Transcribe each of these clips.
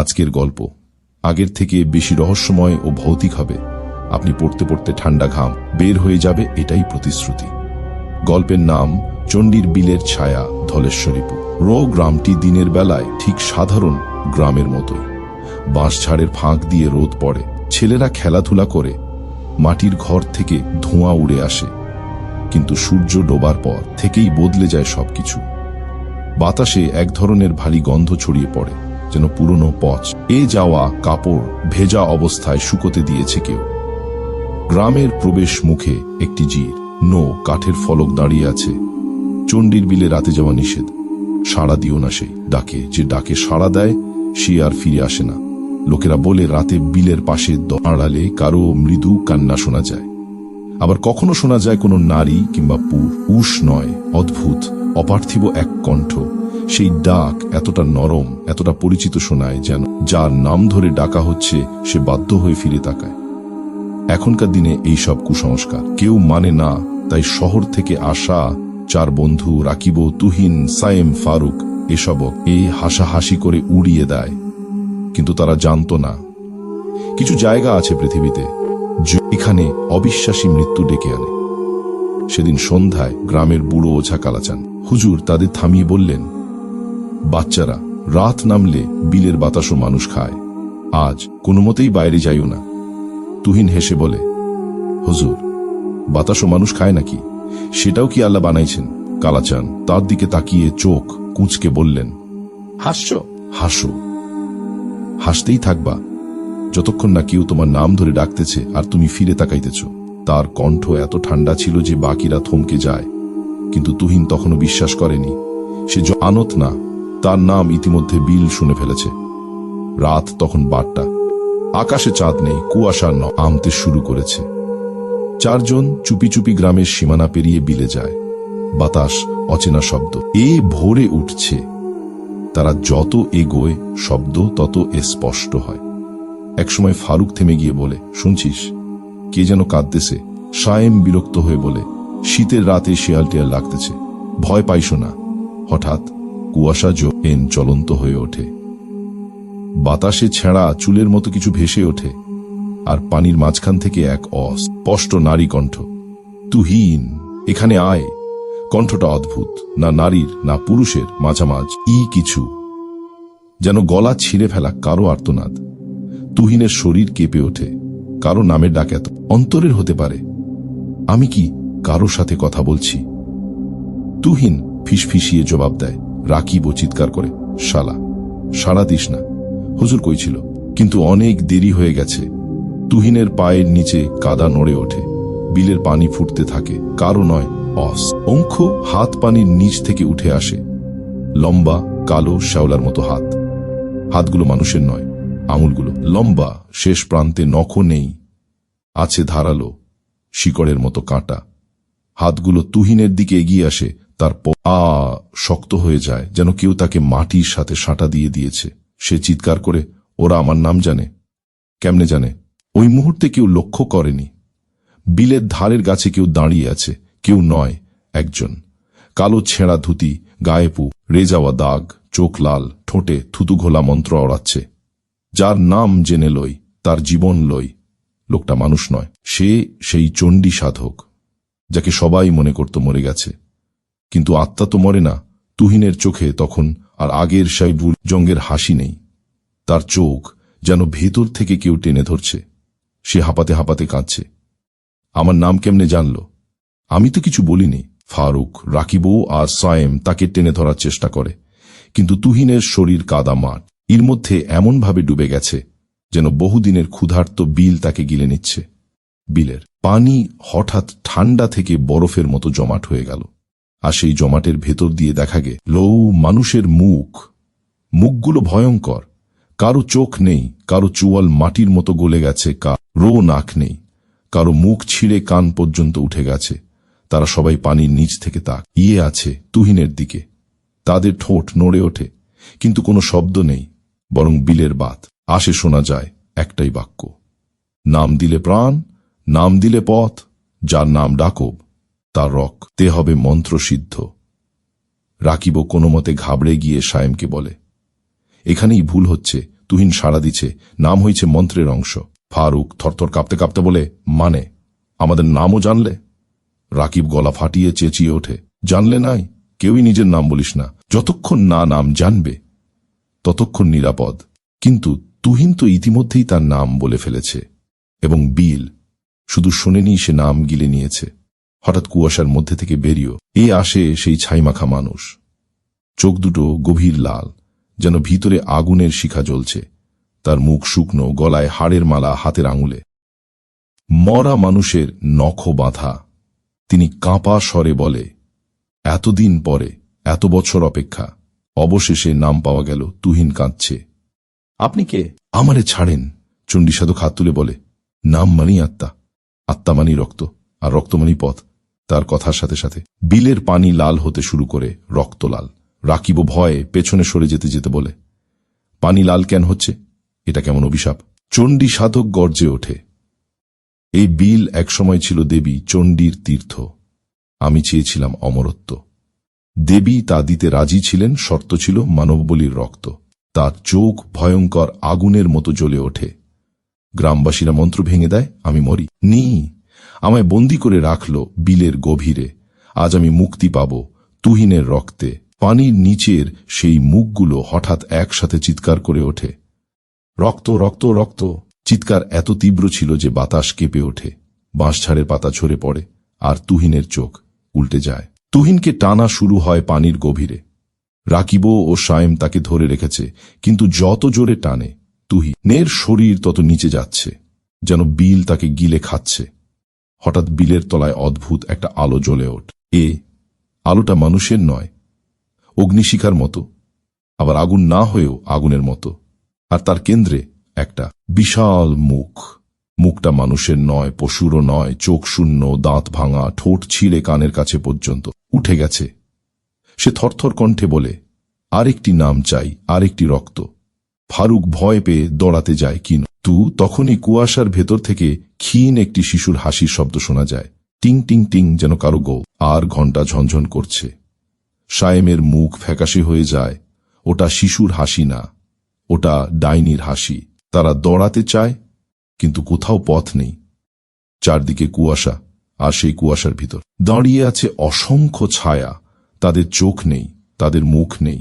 আজকের গল্প আগের থেকে বেশি রহস্যময় ও ভৌতিক হবে। আপনি পড়তে পড়তে ঠান্ডা ঘাম বের হয়ে যাবে, এটাই প্রতিশ্রুতি। গল্পের নাম চণ্ডীর বিলের ছায়া, ধলেশ্বরীপুর। গ্রামটি দিনের বেলায় ঠিক সাধারণ গ্রামের মতোই। বাঁশঝাড়ের ফাঁক দিয়ে রোদ পড়ে, ছেলেরা খেলাধুলা করে, মাটির ঘর থেকে ধোঁয়া উড়ে আসে। কিন্তু সূর্য ডোবার পর থেকেই বদলে যায় সবকিছু। বাতাসে এক ধরনের ভারী গন্ধ ছড়িয়ে পড়ে, যেন পুরনো পচ যাওয়া কাপড় ভেজা অবস্থায় শুকোতে দিয়েছে কেউ। গ্রামের প্রবেশ মুখে একটি জির কাঠের ফলক দাঁড়িয়ে আছে। চণ্ডীর বিলে রাতে যাওয়া নিষেধ। সাড়া দিও না সেই ডাকে, যে ডাকে সাড়া দেয় সে আর ফিরে আসে না। লোকেরা বলে রাতে বিলের পাশে দাঁড়ালে কারো মৃদু কান্না শোনা যায়। আবার কখনো শোনা যায় কোনো নারী কিংবা পুরুষ নয়, অদ্ভুত অপার্থিব এক কণ্ঠ। সেই ডাক এতটা নরম, এতটা পরিচিত শোনায়, যেন যার নাম ধরে ডাকা হচ্ছে সে বাধ্য হয়ে ফিরে তাকায়। এখনকার দিনে এই সব কুসংস্কার কেউ মানে না, তাই শহর থেকে আসা 4 বন্ধু রাকিব, তুহিন, সায়েম, ফারুক এসব এই হাসাহাসি করে উড়িয়ে দেয়। কিন্তু তারা জানতো না, কিছু জায়গা আছে পৃথিবীতে এখানে অবিশ্বাসী মৃত্যু ডেকে আনে। সেদিন সন্ধ্যায় গ্রামের বুড়ো ওঝা কালাচান হুজুর তাদের থামিয়ে বললেন, বাচ্চারা, রাত নামলে বিলের বাতাসও মানুষ খায়, আজ কোনো মতেই বাইরে যাইও না। তুহিন হেসে বলে, হুজুর, বাতাসও মানুষ খায় নাকি? সেটাও কি আল্লাহ বানাইছেন? কালাচান তার দিকে তাকিয়ে চোখ কুঁচকে বললেন, হাসো, হাসতেই থাকবা যতক্ষণ না কেউ তোমার নাম ধরে ডাকতেছে আর তুমি ফিরে তাকাইতেছ। তার কণ্ঠ এত ঠান্ডা ছিল যে বাকিরা থমকে যায়। কিন্তু তুহিন তখনও বিশ্বাস করেনি। সে জানত না তার নাম ইতিমধ্যে বিল শুনে ফেলেছে। রাত তখন 12টা। আকাশে চাঁদ নেই, কুয়াশা নামতে শুরু করেছে। 4 জন চুপি চুপি গ্রামের সীমানা পেরিয়ে বিলে যায়। বাতাস অচেনা শব্দ ভরে উঠছে। তারা যত এগোয় শব্দ তত স্পষ্ট হয়। একসময় ফারুক থেমে গিয়ে বলে, শুনছিস? কে যেন কাঁদতেছে। সায়েম বিরক্ত হয়ে বলে, শীতের রাতে শিয়াল টিয়াল লাগতেছে, ভয় পাইছো না। হঠাৎ কুয়াশা চলন্ত হয়ে ওঠে। বাতাসে ছেঁড়া চুলের মতো কিছু ভেসে ওঠে, আর পানির মাঝখান থেকে এক অস্পষ্ট নারী কণ্ঠ, তুহিন, এখানে আয়। কণ্ঠটা অদ্ভুত, না নারীর না পুরুষের, মাঝামাঝ কিছু, যেন গলা ছিঁড়ে ফেলা কারো আর্তনাদ। তুহিনের শরীর কেঁপে ওঠে। কারো নামের ডাক এত অন্তরের হতে পারে? আমি কি কারো সাথে কথা বলছি? তুহিন ফিসফিসিয়ে জবাব দেয়। রাকিব চিৎকার করে, শালা, সাড়া দিস না। হুজুর কইছিল, কিন্তু অনেক দেরি হয়ে গেছে। তুহিনের পায়ের নিচে কাদা নড়ে ওঠে। বিলের পানি ফুটতে থাকে। কারো নয়, অঙ্ক হাত পানির নিচ থেকে উঠে আসে। লম্বা কালো শ্যাওলার মতো হাত। হাতগুলো মানুষের নয়, আঙুলগুলো লম্বা, শেষ প্রান্তে নখও নেই, আছে ধারালো শিকড়ের মতো কাঁটা। হাতগুলো তুহিনের দিকে এগিয়ে আসে। তার শক্ত হয়ে যায়, যেন কেউ তাকে মাটির সাথে সাঁটা দিয়ে দিয়েছে। সে চিৎকার করে, ওরা আমার নাম জানে। কেমনে জানে? ওই মুহূর্তে কেউ লক্ষ্য করেনি। বিলের ধারের গাছে কেউ দাঁড়িয়ে আছে। কেউ নয়, একজন। কালো ছেঁড়া ধুতি, গায়ে রেজাওয়া দাগ, চোখ লাল, ঠোঁটে থুতু ঘোলা মন্ত্র ওড়াচ্ছে। যার নাম জেনে লই, তার জীবন লই। লোকটা মানুষ নয়, সে সেই চণ্ডী সাধক যাকে সবাই মনে করত মরে গেছে। কিন্তু আত্মা তো মরে না। তুহিনের চোখে তখন আর আগের সেই ভুল জঙ্গের হাসি নেই। তার চোখ যেন ভেতর থেকে কেউ টেনে ধরছে। সে হাঁপাতে হাঁপাতে কাঁদছে। আমার নাম কেমনে জানল? আমি তো কিছু বলিনি। ফারুক, রাকিব আর সায়েম তাকে টেনে ধরার চেষ্টা করে, কিন্তু তুহিনের শরীর কাদা মাঠ। এর মধ্যে এমনভাবে ডুবে গেছে যেন বহুদিনের ক্ষুধার্ত বিল তাকে গিলে নিচ্ছে। বিলের পানি হঠাৎ ঠান্ডা থেকে বরফের মতো জমাট হয়ে গেল। আর সেই জমাটের ভেতর দিয়ে দেখা গেল মানুষের মুখগুলো ভয়ঙ্কর। কারো চোখ নেই, কারো চোয়াল মাটির মতো গলে গেছে, কারো নাক নেই, কারো মুখ ছিঁড়ে কান পর্যন্ত উঠে গেছে। তারা সবাই পানির নিচ থেকে তাকিয়ে আছে তুহিনের দিকে। তাদের ঠোঁট নড়ে ওঠে, কিন্তু কোনো শব্দ নেই, বরং বিলের বাত আসে শোনা যায় একটাই বাক্য, নাম দিলে প্রাণ, নাম দিলে পথ, যার নাম ডাকব তার রক্তে হবে মন্ত্রসিদ্ধ। রাকিব কোনো মতে ঘাবড়ে গিয়ে সায়েমকে বলে, এখানেই ভুল হচ্ছে, তুহিন সাড়া দিচ্ছে, নাম হয়েছে মন্ত্রের অংশ। ফারুক থরথর কাঁপতে কাঁপতে বলে, মানে আমাদের নামও জানলে? রাকিব গলা ফাটিয়ে চেঁচিয়ে ওঠে, জানলে নাই? কেউই নিজের নাম বলিস না, যতক্ষণ না নাম জানবে ততক্ষণ নিরাপদ। কিন্তু তুহিন তো ইতিমধ্যেই তার নাম বলে ফেলেছে, এবং বিল শুধু শোনেনি, সে নাম গিলে নিয়েছে। হঠাৎ কুয়াশার মধ্যে থেকে বেরিয়ে আসে সেই ছাইমাখা মানুষ। চোখ দুটো গভীর লাল, যেন ভিতরে আগুনের শিখা জ্বলছে। তার মুখ শুকনো, গলায় হাড়ের মালা, হাতের আঙুলে মরা মানুষের নখ বাঁধা। তিনি কাঁপা স্বরে বলে, এতদিন পরে, এত বছর অপেক্ষা, অবশেষে নাম পাওয়া গেল। তুহিন কাঁদছে। আপনি কে? আমারে ছাড়েন। চণ্ডী সাধক হাত তুলে বলে, নাম মানি আত্মা, আত্মা মানি রক্ত, আর রক্ত মানি পথ। তার কথার সাথে সাথে বিলের পানি লাল হতে শুরু করে, রক্ত লাল। রাকিব ভয়ে পেছনে সরে যেতে যেতে বলে, পানি লাল কেন হচ্ছে? এটা কেমন অভিশাপ? চণ্ডী সাধক গর্জে ওঠে, এই বিল একসময় ছিল দেবী চণ্ডীর তীর্থ। আমি চেয়েছিলাম অমরত্ব। দেবী তা দিতে রাজি ছিলেন, শর্ত ছিল মানববলির রক্ত। তার চোখ ভয়ঙ্কর আগুনের মতো জ্বলে ওঠে। গ্রামবাসীরা মন্ত্র ভেঙে দেয়, আমি মরি নি। আমায় বন্দী করে রাখল বিলের গভীরে। আজ আমি মুক্তি পাব তুহিনের রক্তে। পানির নিচের সেই মুখগুলো হঠাৎ একসাথে চিৎকার করে ওঠে, রক্ত রক্ত রক্ত। চিৎকার এত তীব্র ছিল যে বাতাস কেঁপে ওঠে, বাঁশঝাড়ের পাতা ঝরে পড়ে, আর তুহিনের চোখ উল্টে যায়। তুহিনকে টানা শুরু হয় পানির গভীরে। রাকিব ও সায়েম তাকে ধরে রেখেছে, কিন্তু যত জোরে টানে তুহিনের শরীর তত নিচে যাচ্ছে, যেন বিল তাকে গিলে খাচ্ছে। হঠাৎ বিলের তলায় অদ্ভুত একটা আলো জ্বলে ওঠ। আলোটা মানুষের নয়, অগ্নিশিখার মতো, আবার আগুন না হয়েও আগুনের মতো। আর তার কেন্দ্রে একটা বিশাল মুখ। মুখটা মানুষের নয়, পশুরও নয়, চোখ শূন্য, দাঁত ভাঙা, ঠোঁট ছিঁড়ে কানের কাছে পর্যন্ত উঠে গেছে। সে থরথর কণ্ঠে বলে, আরেকটি নাম চাই, আরেকটি রক্ত। ফারুক ভয় পেয়ে দৌড়াতে যায়, কিন্তু তখনই কুয়াশার ভেতর থেকে ক্ষীণ একটি শিশুর হাসির শব্দ শোনা যায়, টিং টিং টিং, যেন কারো গো। আর ঘণ্টা ঝনঝন করছে। সায়েমের মুখ ফ্যাকাশে হয়ে যায়। ওটা শিশুর হাসি না, ওটা ডাইনির হাসি। তারা দৌড়াতে চায়, কিন্তু কোথাও পথ নেই। চারদিকে কুয়াশা, আর সেই কুয়াশার ভিতর দাঁড়িয়ে আছে অসংখ্য ছায়া। তাদের চোখ নেই, তাদের মুখ নেই,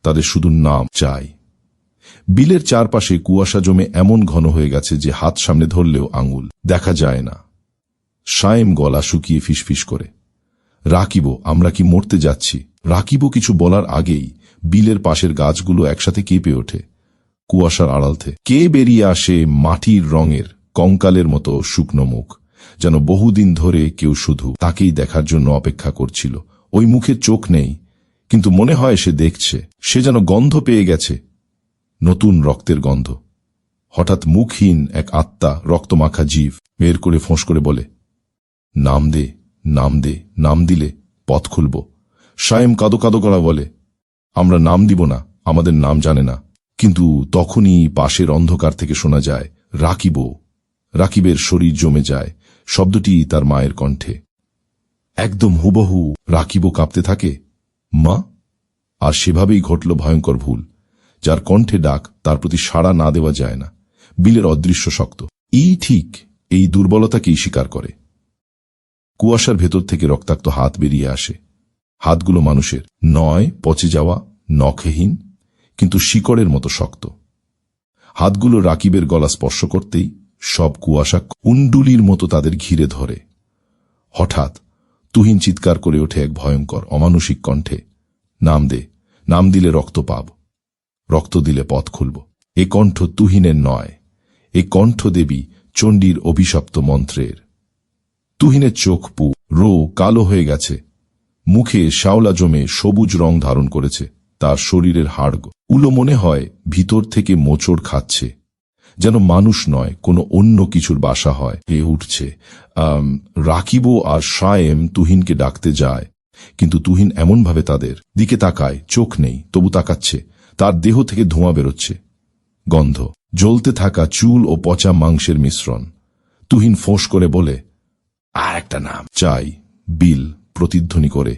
তাদের শুধু নাম চাই। বিলের চারপাশে কুয়াশা জমে এমন ঘন হয়ে গেছে যে হাত সামনে ধরলেও আঙুল দেখা যায় না। সায়েম গলা শুকিয়ে ফিসফিস করে, রাকিব, আমরা কি মরতে যাচ্ছি? রাকিব কিছু বলার আগেই বিলের পাশের গাছগুলো একসাথে কেঁপে ওঠে। কুয়াশার আড়াল থেকে কে বেরিয়ে আসে মাটির রঙের কঙ্কালের মতো শুকনো মুখ, যেন বহুদিন ধরে কেউ শুধু তাকেই দেখার জন্য অপেক্ষা করছিল। ওই মুখের চোখ নেই, কিন্তু মনে হয় সে দেখছে। সে যেন গন্ধ পেয়ে গেছে, নতুন রক্তের গন্ধ। হঠাৎ মুখহীন এক আত্মা, রক্তমাখা জীব বের করে ফোঁস করে বলে, নাম দে, নাম দে, নাম দিলে পথ খুলব। সায়েম কাঁদো কাঁদো গলা বলে, আমরা নাম দিব না, আমাদের নাম জানে না। কিন্তু তখনই পাশের অন্ধকার থেকে শোনা যায়, রাকিব। রাকিবের শরীর জমে যায়। শব্দটি তার মায়ের কণ্ঠে, একদম হুবহু। রাকিব কাঁপতে থাকে, মা। আর সেভাবেই ঘটল ভয়ঙ্কর ভুল। যার কণ্ঠে ডাক, তার প্রতি সাড়া না দেওয়া যায় না। বিলের অদৃশ্য শক্ত ঠিক এই দুর্বলতাকেই স্বীকার করে। কুয়াশার ভেতর থেকে রক্তাক্ত হাত বেরিয়ে আসে। হাতগুলো মানুষের নয়, পচে যাওয়া, নখহীন, কিন্তু শিকড়ের মতো শক্ত। হাতগুলো রাকিবের গলা স্পর্শ করতেই সব কুয়াশা কুণ্ডুলির মতো তাদের ঘিরে ধরে। হঠাৎ তুহিন চিৎকার করে ওঠে এক ভয়ঙ্কর অমানুষিক কণ্ঠে, নাম দে, নাম দিলে রক্ত পাব, রক্ত দিলে পথ খুলব। এ কণ্ঠ তুহিনের নয়, এ কণ্ঠ দেবী চণ্ডীর অভিশপ্ত মন্ত্রের। তুহিনের চোখ রো কালো হয়ে গেছে, মুখে শ্যাওলা জমে সবুজ রং ধারণ করেছে। তার শরীরের হাড়গুলো মনে হয় ভিতর থেকে মোচড় খাচ্ছে, যেন মানুষ নয়, কোনো অন্য কিছুর বাসা হয়। উঠছে। রাকিব আর সায়েম তুহিনকে ডাকতে যায়, কিন্তু তুহিন এমনভাবে তাদের দিকে তাকায়, চোখ নেই, তবু তাকাচ্ছে। তার দেহ থেকে ধোঁয়া বেরোচ্ছে, গন্ধ, জ্বলতে থাকা চুল ও পচা মাংসের মিশ্রণ। তুহিন ফোঁস করে বলে, আর একটা নাম চাই। বিল প্রতিধ্বনি করে,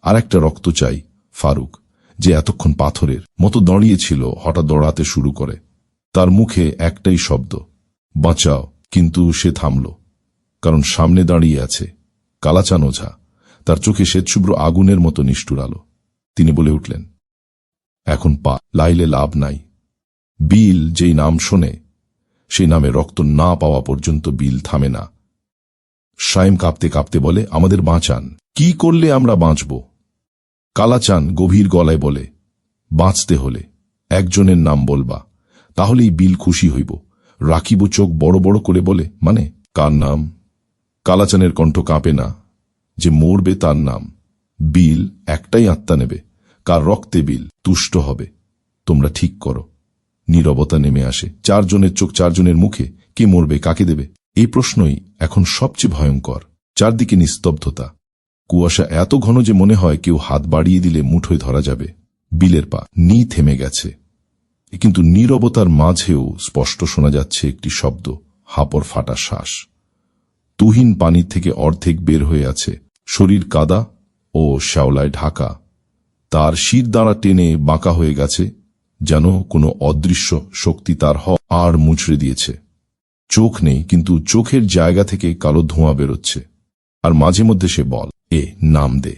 আর একটা রক্ত চাই। ফারুক, যে এতক্ষণ পাথরের মতো দাঁড়িয়েছিল, হঠাৎ দৌড়াতে শুরু করে। তার মুখে একটাই শব্দ, বাঁচাও। কিন্তু সে থামল, কারণ সামনে দাঁড়িয়ে আছে কালাচান ওঝা। তার চোখে শ্বেতশুভ্র আগুনের মতো নিষ্ঠুর আলো। তিনি বলে উঠলেন, এখন লাইলে লাভ নাই। বিল যেই নাম শোনে, সেই নামে রক্ত না পাওয়া পর্যন্ত বিল থামে না। সায়েম কাঁপতে কাঁপতে বলে, আমাদের বাঁচান। কি করলে আমরা বাঁচব? কালাচান গভীর গলায় বলে, বাঁচতে হলে একজনের নাম বলবা, তাহলেই বিল খুশি হইব। রাখিব চোখ বড় বড় করে বলে, মানে কার নাম? কালাচানের কণ্ঠ কাঁপে না। যে মরবে তার নাম। বিল একটাই আত্মা নেবে, কার রক্তে বিল তুষ্ট হবে। তোমরা ঠিক করো। নীরবতা নেমে আসে। চারজনের চোখ চারজনের মুখে। কে মরবে, কাকে দেবে? এই প্রশ্নই এখন সবচেয়ে ভয়ঙ্কর। চারদিকে নিস্তব্ধতা। কুয়াশা এত ঘন যে মনে হয় কেউ হাত বাড়িয়ে দিলে মুঠোয় ধরা যাবে। বিলের পা থেমে গেছে, কিন্তু নীরবতার মাঝেও স্পষ্ট শোনা যাচ্ছে একটি শব্দ, হাঁপড় ফাটা শ্বাস। তুহিন পানির থেকে অর্ধেক বের হয়ে আছে, শরীর কাদা ও শ্যাওলায় ঢাকা। তার শির দাঁড়া টেনে বাঁকা হয়ে গেছে, যেন কোনো অদৃশ্য শক্তি তার আর মুচড়ে দিয়েছে। চোখ নেই, কিন্তু চোখের জায়গা থেকে কালো ধোঁয়া বেরোচ্ছে। আর মাঝে মধ্যে সে বল, নাম দে।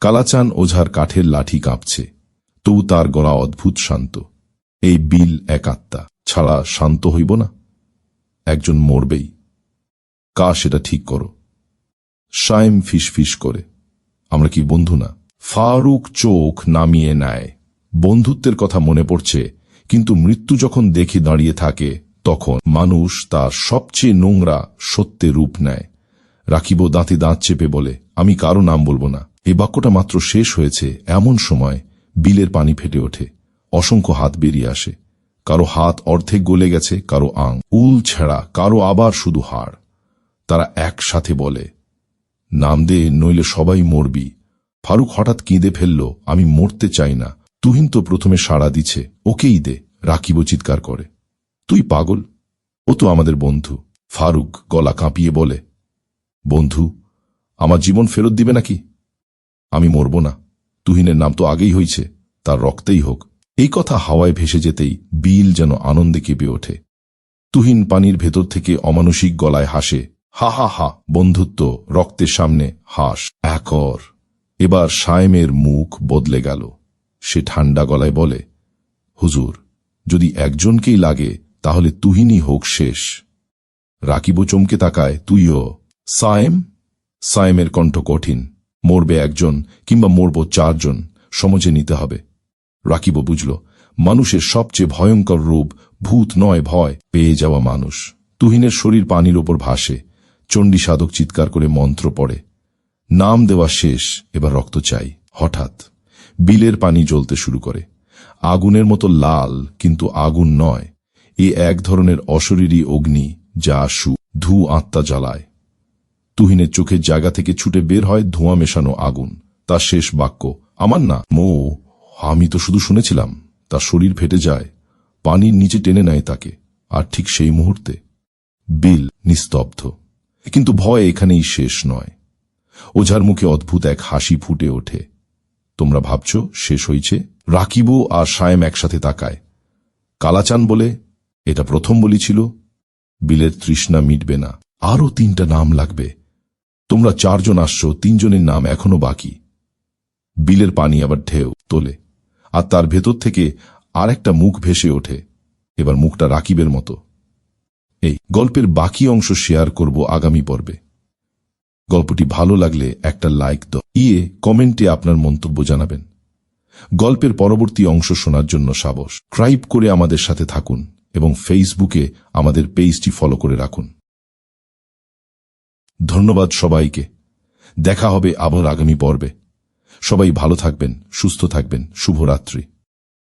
কালাচান ওঝার কাঠের লাঠি কাঁপছে, তবু তার গলা অদ্ভুত শান্ত। এই বিল এক আত্মা, ছাড়া শান্ত হইব না। একজন মরবেই। সেটা ঠিক করো। সায়েম ফিসফিস করে, আমরা কি বন্ধু না? ফারুক চোখ নামিয়ে নেয়। বন্ধুত্বের কথা মনে পড়ছে, কিন্তু মৃত্যু যখন দেখে দাঁড়িয়ে থাকে, তখন মানুষ তার সবচেয়ে নোংরা সত্যে রূপ নেয়। রাখিব দাঁতে দাঁত চেপে বলে, আমি কারো নাম বলবো না। এই বাক্যটা মাত্র শেষ হয়েছে, এমন সময় বিলের পানি ফেটে ওঠে। অসংখ্য হাত বেরিয়ে আসে। কারো হাত অর্ধেক গলে গেছে, কারো উল ছেঁড়া, কারো আবার শুধু হাড়। তারা একসাথে বলে, নাম দে, নইলে সবাই মরবি। ফারুক হঠাৎ কেঁদে ফেলল, আমি মরতে চাই না। তুহিন তো প্রথমে সাড়া দিছে, ওকেই দে। রাখিব চিৎকার করে, তুই পাগল, ও তো আমাদের বন্ধু। ফারুক গলা কাঁপিয়ে বলে, বন্ধু আমার জীবন ফেরত দিবে নাকি? আমি মরব না। তুহিনের নাম তো আগেই হয়েছে, তার রক্তেই হোক। এই কথা হাওয়ায় ভেসে যেতেই বিল যেন আনন্দে কেঁপে ওঠে। তুহিন পানির ভেতর থেকে অমানসিক গলায় হাসে, হা হা হা, বন্ধুত্ব রক্তের সামনে হাস। একর। এবার সায়েমের মুখ বদলে গেল। সে ঠান্ডা গলায় বলে, হুজুর, যদি একজনকেই লাগে তাহলে তুহিনই হোক শেষ। রাকিব চমকে তাকায়, তুইও? সায়েম? সায়েমের কণ্ঠ কঠিন, মরবে একজন কিংবা মরব চারজন, সমঝে নিতে হবে। রাকিব বুঝল, মানুষের সবচেয়ে ভয়ঙ্কর রূপ ভূত নয়, ভয় পেয়ে যাওয়া মানুষ। তুহিনের শরীর পানির ওপর ভাসে। চণ্ডী সাধক চিৎকার করে মন্ত্র পড়ে। নাম দেওয়া শেষ, এবার রক্ত চাই। হঠাৎ বিলের পানি জ্বলতে শুরু করে। আগুনের মতো লাল, কিন্তু আগুন নয়। এ এক ধরনের অশরীরী অগ্নি, যা ধু আত্মা জ্বালায়। তুহিনের চোখের জায়গা থেকে ছুটে বের হয় ধোঁয়া মেশানো আগুন। তার শেষ বাক্য, আমার না আমি তো শুধু শুনেছিলাম। তার শরীর ফেটে যায়, পানির নিচে টেনে নেয় তাকে। আর ঠিক সেই মুহূর্তে বিল নিস্তব্ধ। কিন্তু ভয় এখানেই শেষ নয়। ওঝার মুখে অদ্ভুত এক হাসি ফুটে ওঠে। তোমরা ভাবছ শেষ হয়েছে? রাকিব আর সায়েম একসাথে তাকায়। কালাচান বলে, এটা প্রথম বলি ছিল। বিলের তৃষ্ণা মিটবে না, আরও 3টা নাম লাগবে। তোমরা 4 জন আসছো, 3 জনের নাম এখনো বাকি। বিলের পানি আবার ঢেউ তোলে, আর তার ভেতর থেকে আর একটা মুখ ভেসে ওঠে। এবার মুখটা রাকিবের মতো। এই গল্পের বাকি অংশ শেয়ার করব আগামী পর্বে। গল্পটি ভালো লাগলে একটা লাইক কমেন্টে আপনার মন্তব্য জানাবেন। গল্পের পরবর্তী অংশ শোনার জন্য সাবস্ক্রাইব করে আমাদের সাথে থাকুন এবং ফেসবুকে আমাদের পেজটি ফলো করে রাখুন। ধন্যবাদ সবাইকে। দেখা হবে আবার আগামী পর্বে। সবাই ভালো থাকবেন, সুস্থ থাকবেন। শুভরাত্রি।